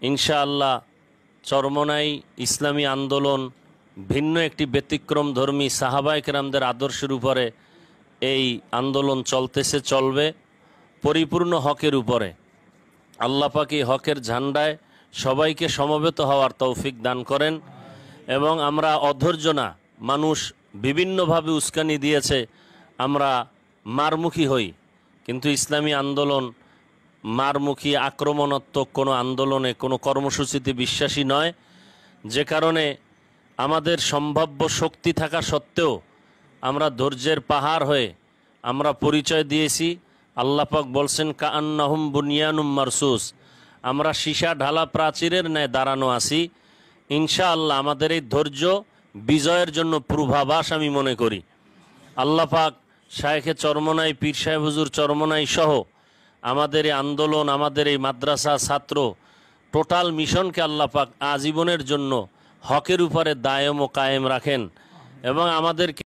ইনশাআল্লাহ চরমনাই ইসলামী আন্দোলন ভিন্ন একটি ব্যতিক্রমধর্মী সাহাবায়ে কেরামদের আদর্শের উপরে এই আন্দোলন চলতেছে, চলবে পরিপূর্ণ হকের উপরে। আল্লাহ পাক এই হকের ঝান্ডায় সবাইকে সমবেত হওয়ার তৌফিক দান করেন। এবং আমরা অধৈর্য না, মানুষ বিভিন্নভাবে উস্কানি দিয়েছে, আমরা মারমুখী হই, কিন্তু ইসলামী আন্দোলন মারমুখী আক্রমণাত্মক কোনো আন্দোলনে, কোনো কর্মসূচিতে বিশ্বাসী নয়। যে কারণে আমাদের সম্ভাব্য শক্তি থাকা সত্ত্বেও আমরা ধৈর্যের পাহাড় হয়ে আমরা পরিচয় দিয়েছি। আল্লাহ পাক বলছেন কাআন্নাহুম বুনিয়ানুম মারসুস, আমরা সীসা ঢালা প্রাচীরের ন্যায় দাঁড়ানো আছি। ইনশাআল্লাহ আমাদের এই ধৈর্য বিজয়ের জন্য পূর্বাভাস আমি মনে করি। আল্লাহ পাক শায়েখে চরমনাই, পীর সাহেব হুজুর চরমনাই সহ আমাদের এই আন্দোলন, আমাদের এই মাদ্রাসা ছাত্র টোটাল মিশনকে আল্লাহ পাক আজীবনের জন্য হকের উপরে দায়েম ও কায়েম রাখেন এবং আমাদেরকে